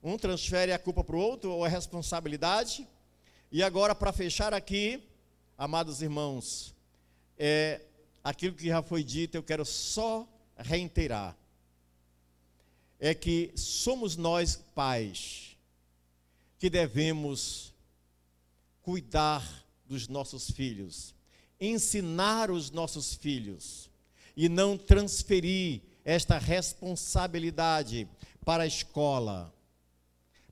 Um transfere a culpa para o outro, ou a responsabilidade. E agora, para fechar aqui, amados irmãos, aquilo que já foi dito, eu quero só reiterar. É que somos nós, pais, que devemos cuidar dos nossos filhos, ensinar os nossos filhos, e não transferir esta responsabilidade para a escola,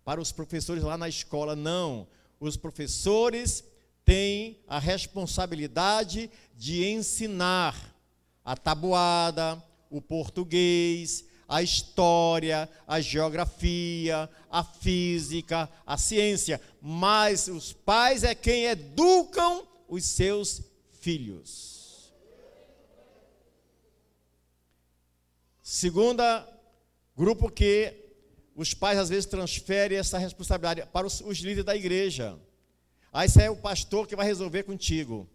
para os professores lá na escola. Não, os professores têm a responsabilidade de ensinar a tabuada, o português, a história, a geografia, a física, a ciência, mas os pais é quem educam os seus filhos. Segunda grupo que os pais às vezes transferem essa responsabilidade para os líderes da igreja. Isso é o pastor que vai resolver contigo.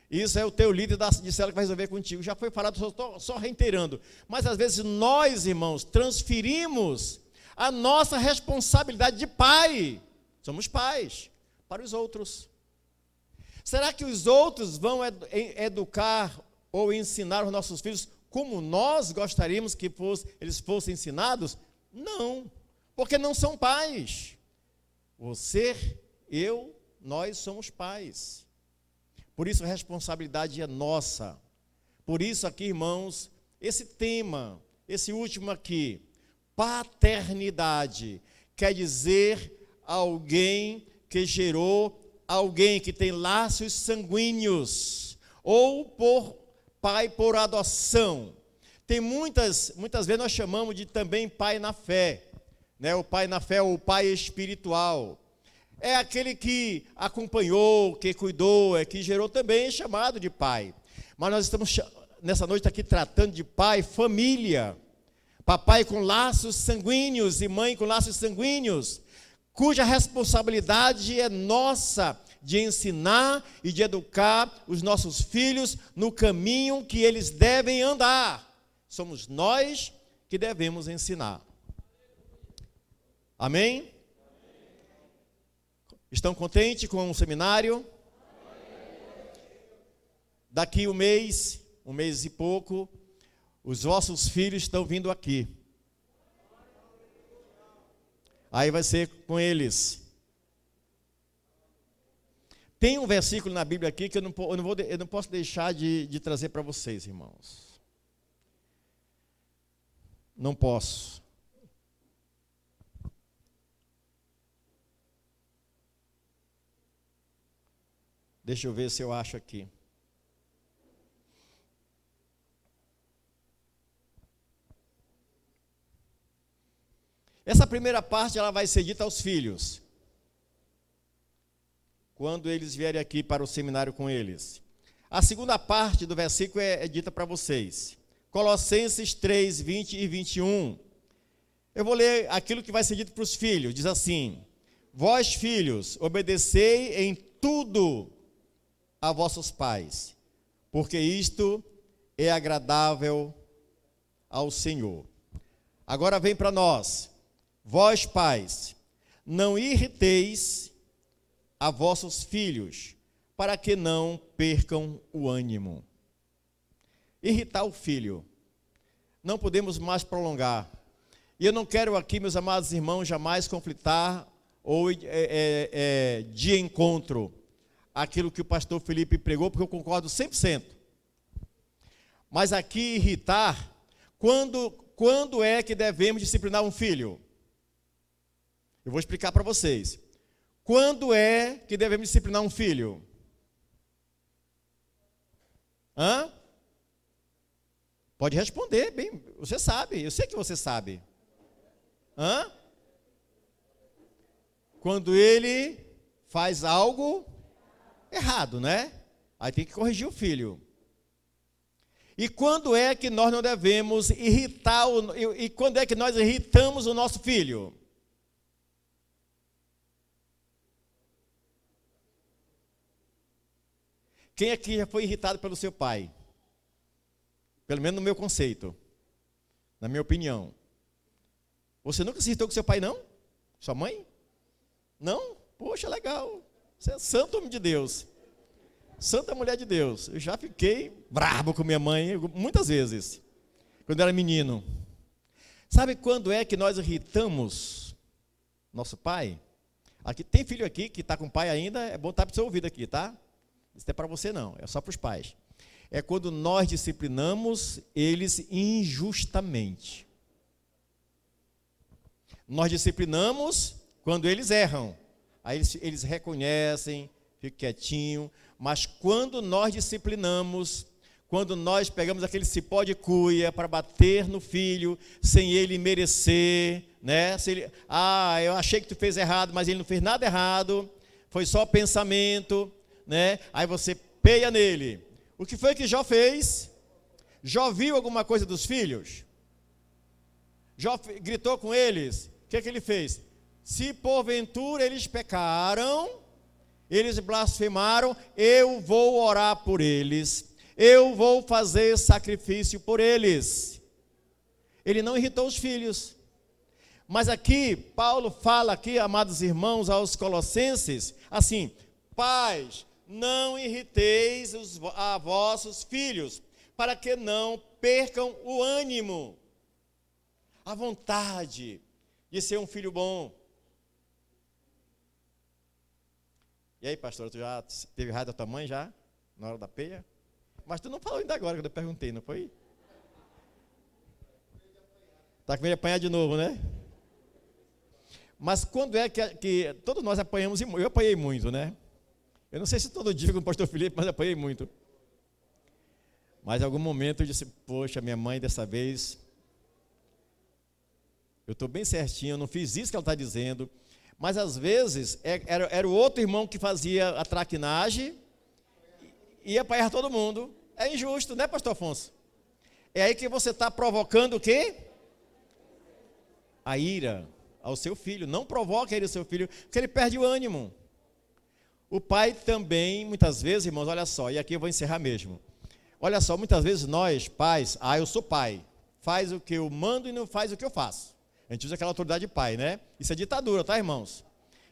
Isso é o teu líder de célula que vai resolver contigo. Já foi falado, só reiterando. Mas às vezes nós, irmãos, transferimos a nossa responsabilidade de pai. Somos pais para os outros. Será que os outros vão educar ou ensinar os nossos filhos como nós gostaríamos que eles fossem ensinados? Não, porque não são pais. Você, eu, nós somos pais. Por isso a responsabilidade é nossa. Por isso aqui, irmãos, esse tema, esse último aqui, paternidade, quer dizer alguém que gerou, alguém que tem laços sanguíneos, ou por pai por adoção. Tem muitas vezes nós chamamos de também pai na fé, né? O pai na fé, ou o pai espiritual. É aquele que acompanhou, que cuidou, que gerou, também é chamado de pai. Mas nós estamos nessa noite aqui tratando de pai, família. Papai com laços sanguíneos e mãe com laços sanguíneos, cuja responsabilidade é nossa de ensinar e de educar os nossos filhos no caminho que eles devem andar. Somos nós que devemos ensinar. Amém? Estão contentes com o seminário? Daqui um mês e pouco, os vossos filhos estão vindo aqui. Aí vai ser com eles. Tem um versículo na Bíblia aqui que eu não posso deixar de trazer para vocês, irmãos. Não posso. Deixa eu ver se eu acho aqui. Essa primeira parte ela vai ser dita aos filhos, quando eles vierem aqui para o seminário com eles. A segunda parte do versículo é dita para vocês. Colossenses 3, 20 e 21. Eu vou ler aquilo que vai ser dito para os filhos. Diz assim: vós, filhos, obedecei em tudo a vossos pais, porque isto é agradável ao Senhor. Agora vem para nós. Vós, pais, não irriteis a vossos filhos, para que não percam o ânimo. Irritar o filho. Não podemos mais prolongar. E eu não quero aqui, meus amados irmãos, jamais conflitar ou de encontro aquilo que o pastor Felipe pregou, porque eu concordo 100%. Mas aqui irritar, quando quando é que devemos disciplinar um filho? Eu vou explicar para vocês. Quando é que devemos disciplinar um filho? Hã? Pode responder, bem, você sabe, eu sei que você sabe. Hã? Quando ele faz algo errado, né? Aí tem que corrigir o filho. E quando é que nós não devemos irritar, e quando é que nós irritamos o nosso filho? Quem aqui já foi irritado pelo seu pai? Pelo menos no meu conceito, na minha opinião. Você nunca se irritou com seu pai, não? Sua mãe? Não? Poxa, legal. Você é santo homem de Deus. Santa mulher de Deus. Eu já fiquei brabo com minha mãe muitas vezes, quando era menino. Sabe quando é que nós irritamos nosso pai? Aqui, tem filho aqui que está com o pai ainda, é bom estar para o seu ouvido aqui, tá? Isso não é para você não, é só para os pais. É quando nós disciplinamos eles injustamente. Nós disciplinamos quando eles erram. Aí eles reconhecem, ficam quietinhos. Mas quando nós disciplinamos, quando nós pegamos aquele cipó de cuia para bater no filho, sem ele merecer, né? Eu achei que tu fez errado, mas ele não fez nada errado, foi só pensamento, né? Aí você peia nele. O que foi que Jó fez? Jó viu alguma coisa dos filhos? Jó gritou com eles. O que ele fez? Se porventura eles pecaram, eles blasfemaram, eu vou orar por eles, eu vou fazer sacrifício por eles. Ele não irritou os filhos. Mas aqui, Paulo fala aqui, amados irmãos, aos Colossenses, assim: pais, não irriteis a vossos filhos, para que não percam o ânimo, a vontade de ser um filho bom. E aí, pastor, tu já teve raiva da tua mãe já, na hora da peia? Mas tu não falou ainda agora, quando eu perguntei, não foi? Está com medo de apanhar de novo, né? Mas quando é que todos nós apanhamos, eu apanhei muito, né? Eu não sei se todo dia com o pastor Felipe, mas apanhei muito. Mas em algum momento eu disse: poxa, minha mãe dessa vez, eu estou bem certinho, eu não fiz isso que ela está dizendo. Mas às vezes era o outro irmão que fazia a traquinagem e ia apanhar todo mundo. É injusto, né, pastor Afonso? É aí que você está provocando o quê? A ira ao seu filho. Não provoque a ira ao seu filho, porque ele perde o ânimo. O pai também, muitas vezes, irmãos, olha só, e aqui eu vou encerrar mesmo. Olha só, muitas vezes nós, pais, eu sou pai, faz o que eu mando e não faz o que eu faço. A gente usa aquela autoridade de pai, né? Isso é ditadura, tá, irmãos?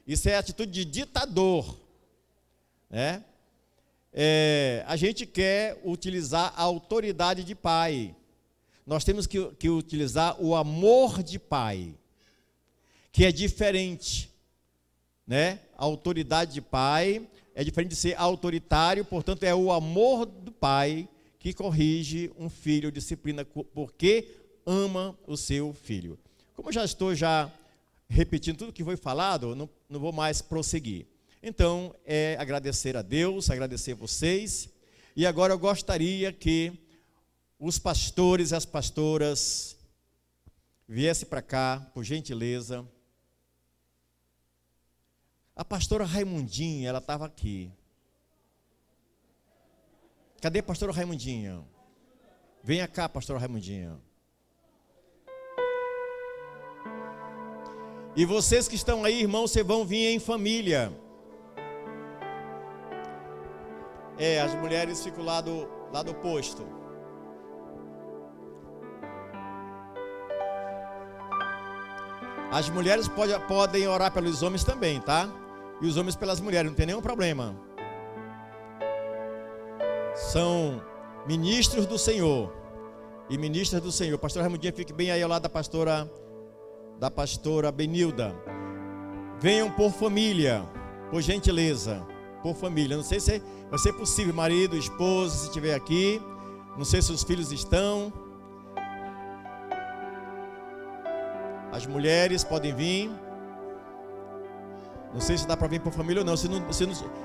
Isso é atitude de ditador, né? A gente quer utilizar a autoridade de pai. Nós temos que utilizar o amor de pai, que é diferente, né? A autoridade de pai é diferente de ser autoritário, portanto é o amor do pai que corrige um filho, disciplina, porque ama o seu filho. Como eu já estou repetindo tudo que foi falado, não vou mais prosseguir. Então, agradecer a Deus, agradecer a vocês, e agora eu gostaria que os pastores e as pastoras viessem para cá, por gentileza. A pastora Raimundinha, ela estava aqui. Cadê a pastora Raimundinha? Venha cá, pastora Raimundinha. E vocês que estão aí, irmãos, vocês vão vir em família. As mulheres ficam lá do posto. As mulheres podem orar pelos homens também, tá? E os homens pelas mulheres, não tem nenhum problema. São ministros do Senhor e ministras do Senhor. Pastor Raimundinha, fique bem aí ao lado da pastora Benilda. Venham por família, por gentileza, por família. Não sei se vai ser possível, marido, esposa, se estiver aqui. Não sei se os filhos estão. As mulheres podem vir. Não sei se dá para vir por família ou não.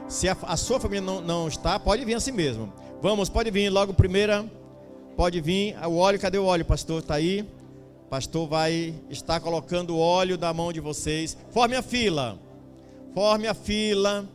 Se a sua família não está, pode vir assim mesmo. Vamos, pode vir. Logo primeira, pode vir. O óleo, cadê o óleo, pastor? Está aí. Pastor vai estar colocando o óleo da mão de vocês. Forme a fila. Forme a fila.